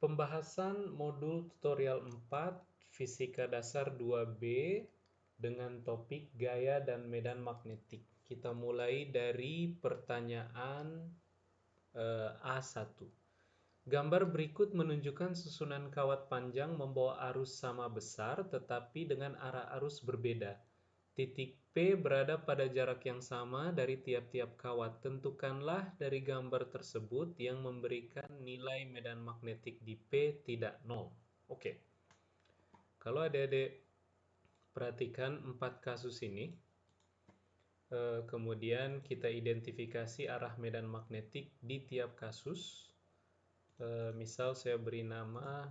Pembahasan modul tutorial 4 Fisika Dasar 2B dengan topik gaya dan medan magnetik. Kita mulai dari pertanyaan A1. Gambar berikut menunjukkan susunan kawat panjang membawa arus sama besar tetapi dengan arah arus berbeda. Titik P berada pada jarak yang sama dari tiap-tiap kawat. Tentukanlah dari gambar tersebut yang memberikan nilai medan magnetik di P tidak 0. Oke. Kalau adik-adik perhatikan 4 kasus ini, kemudian kita identifikasi arah medan magnetik di tiap kasus. Misal saya beri nama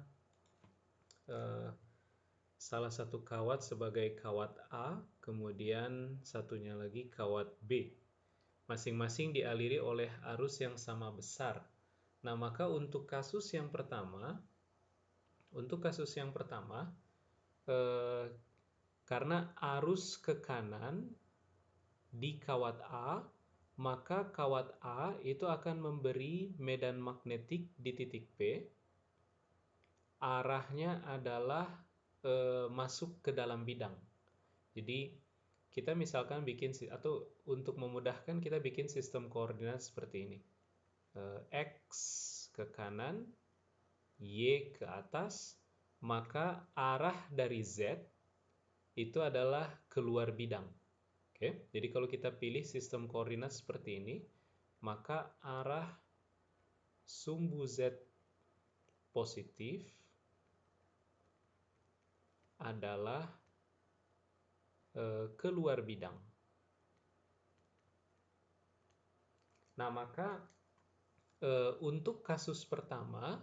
salah satu kawat sebagai kawat A, kemudian satunya lagi kawat B. Masing-masing dialiri oleh arus yang sama besar. Nah, maka untuk kasus yang pertama, karena arus ke kanan di kawat A, maka kawat A itu akan memberi medan magnetik di titik P. Arahnya adalah masuk ke dalam bidang. Jadi kita misalkan bikin, atau untuk memudahkan kita bikin sistem koordinat seperti ini. X ke kanan, Y ke atas, maka arah dari Z itu adalah keluar bidang. Oke, jadi kalau kita pilih sistem koordinat seperti ini, maka arah sumbu Z positif adalah keluar bidang. Nah, maka untuk kasus pertama,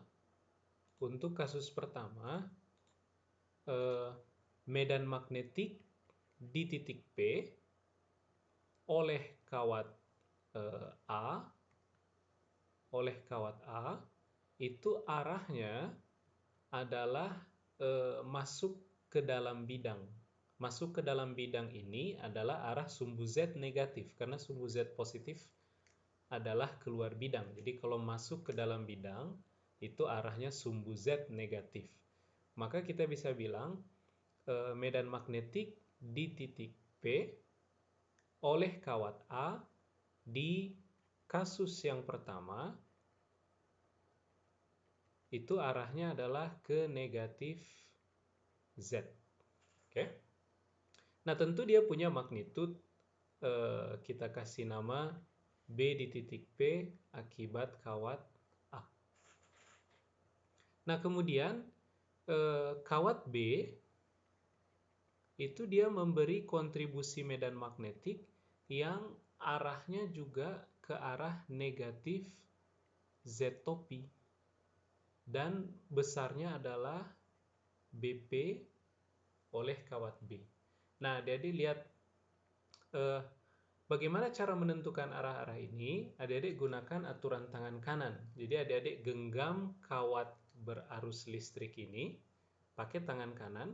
medan magnetik di titik P oleh kawat A itu arahnya adalah masuk ke dalam bidang. Masuk ke dalam bidang ini adalah arah sumbu Z negatif, karena sumbu Z positif adalah keluar bidang. Jadi kalau masuk ke dalam bidang, itu arahnya sumbu Z negatif. Maka kita bisa bilang medan magnetik di titik P oleh kawat A di kasus yang pertama itu arahnya adalah ke negatif Z. Oke. Nah, tentu dia punya magnitud, kita kasih nama B di titik P akibat kawat A. Nah, kemudian kawat B itu dia memberi kontribusi medan magnetik yang arahnya juga ke arah negatif Z topi. Dan besarnya adalah BP oleh kawat B. Nah, jadi lihat bagaimana cara menentukan arah-arah ini. Adik-adik gunakan aturan tangan kanan. Jadi adik-adik genggam kawat berarus listrik ini pakai tangan kanan.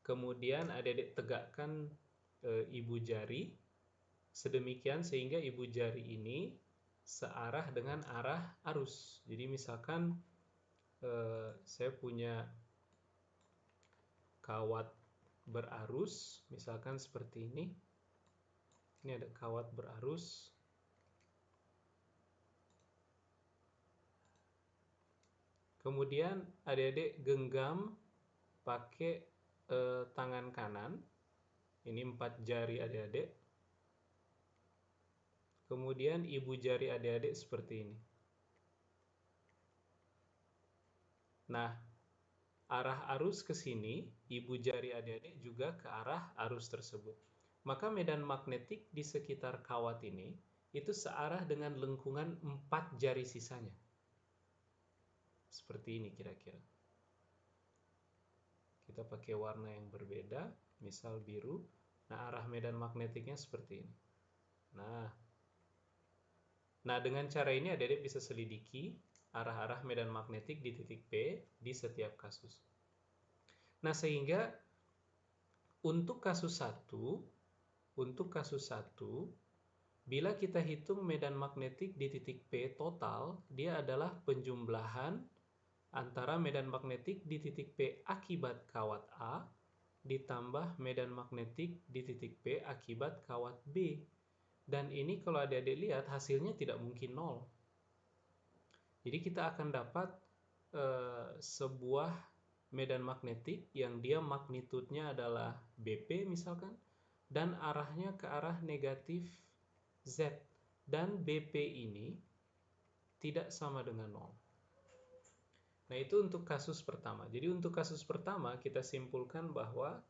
Kemudian adik-adik tegakkan ibu jari sedemikian sehingga ibu jari ini searah dengan arah arus. Jadi misalkan saya punya kawat berarus, misalkan seperti ini. Ini ada kawat berarus. Kemudian adik-adik genggam pakai tangan kanan. Ini 4 jari adik-adik. Kemudian ibu jari adik-adik seperti ini. Nah, arah arus ke sini, ibu jari adik-adik juga ke arah arus tersebut. Maka medan magnetik di sekitar kawat ini itu searah dengan lengkungan 4 jari sisanya. Seperti ini kira-kira. Kita pakai warna yang berbeda, misal biru. Nah, arah medan magnetiknya seperti ini. Nah, dengan cara ini adik-adik bisa selidiki arah-arah medan magnetik di titik P di setiap kasus. Nah, sehingga untuk kasus 1, bila kita hitung medan magnetik di titik P total, dia adalah penjumlahan antara medan magnetik di titik P akibat kawat A ditambah medan magnetik di titik P akibat kawat B. Dan ini kalau adik-adik lihat hasilnya tidak mungkin nol. Jadi kita akan dapat sebuah medan magnetik yang dia magnitudenya adalah BP misalkan, dan arahnya ke arah negatif Z. Dan BP ini tidak sama dengan nol. Nah, itu untuk kasus pertama. Jadi untuk kasus pertama kita simpulkan bahwa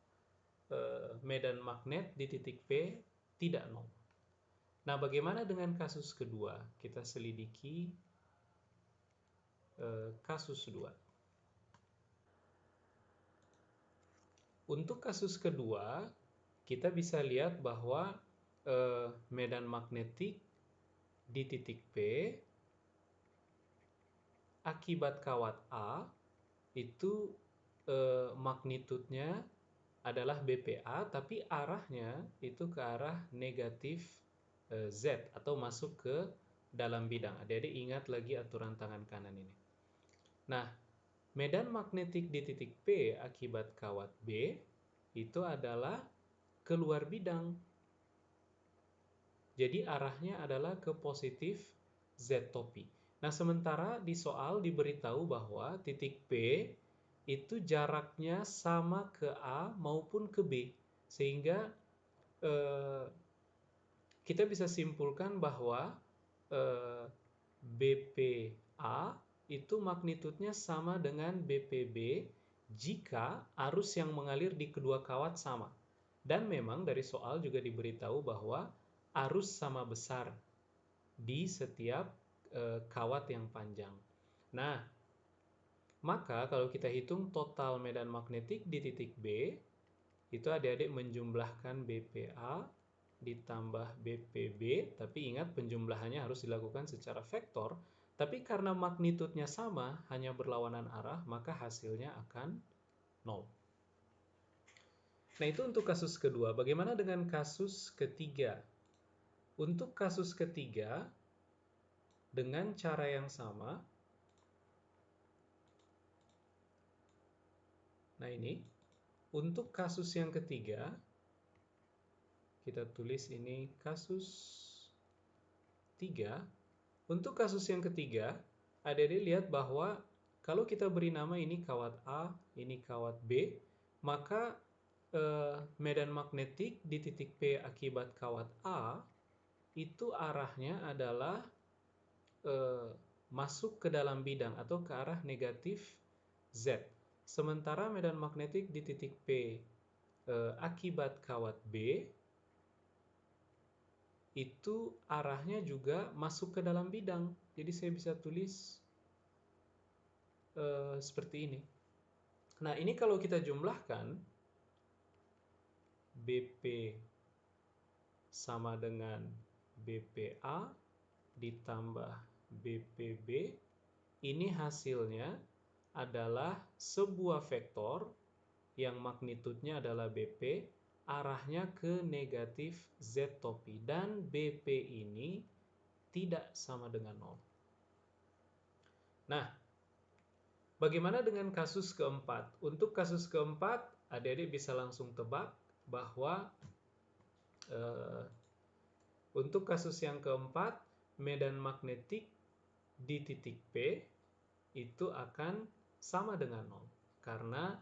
medan magnet di titik P tidak nol. Nah, bagaimana dengan kasus kedua? Kita selidiki kasus 2. Untuk kasus kedua, kita bisa lihat bahwa medan magnetik di titik P akibat kawat A itu magnitudenya adalah BPA, tapi arahnya itu ke arah negatif Z atau masuk ke dalam bidang. Adik-adik ingat lagi aturan tangan kanan ini. Nah, medan magnetik di titik P akibat kawat B itu adalah keluar bidang. Jadi arahnya adalah ke positif Z topi. Nah, sementara di soal diberitahu bahwa titik P itu jaraknya sama ke A maupun ke B. Sehingga kita bisa simpulkan bahwa BPA itu magnitudenya sama dengan BPB jika arus yang mengalir di kedua kawat sama. Dan memang dari soal juga diberitahu bahwa arus sama besar di setiap kawat yang panjang. Nah, maka kalau kita hitung total medan magnetik di titik B, itu adik-adik menjumlahkan BPA ditambah BPB, tapi ingat penjumlahannya harus dilakukan secara vektor, tapi karena magnitudenya sama, hanya berlawanan arah, maka hasilnya akan 0. Nah, itu untuk kasus kedua. Bagaimana dengan kasus ketiga? Untuk kasus ketiga, dengan cara yang sama, nah ini, untuk kasus yang ketiga, kita tulis ini kasus 3. Untuk kasus yang ketiga, adik-adik lihat bahwa kalau kita beri nama ini kawat A, ini kawat B, maka medan magnetik di titik P akibat kawat A itu arahnya adalah masuk ke dalam bidang atau ke arah negatif Z. Sementara medan magnetik di titik P akibat kawat B itu arahnya juga masuk ke dalam bidang. Jadi saya bisa tulis seperti ini. Nah, ini kalau kita jumlahkan, BP sama dengan BPA ditambah BPB, ini hasilnya adalah sebuah vektor yang magnitudenya adalah BP, arahnya ke negatif Z topi, dan BP ini tidak sama dengan 0. Nah, bagaimana dengan kasus keempat? Untuk kasus keempat, adik-adik bisa langsung tebak bahwa untuk kasus yang keempat, medan magnetik di titik P itu akan sama dengan 0. Karena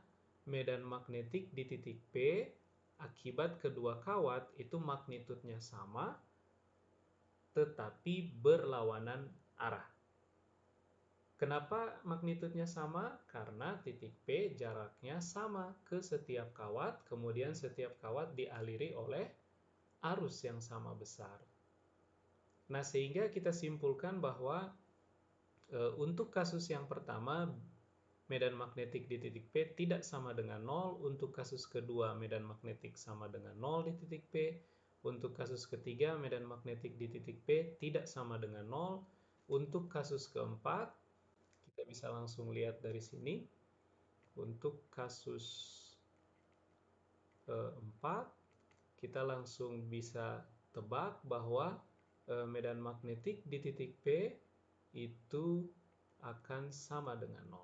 medan magnetik di titik P akibat kedua kawat itu magnitudenya sama, tetapi berlawanan arah. Kenapa magnitudenya sama? Karena titik P jaraknya sama ke setiap kawat, kemudian setiap kawat dialiri oleh arus yang sama besar. Nah, sehingga kita simpulkan bahwa untuk kasus yang pertama, medan magnetik di titik P tidak sama dengan 0. Untuk kasus kedua, medan magnetik sama dengan 0 di titik P. Untuk kasus ketiga, medan magnetik di titik P tidak sama dengan 0. Untuk kasus keempat, kita bisa langsung lihat dari sini. Untuk kasus 4, kita langsung bisa tebak bahwa medan magnetik di titik P itu akan sama dengan 0.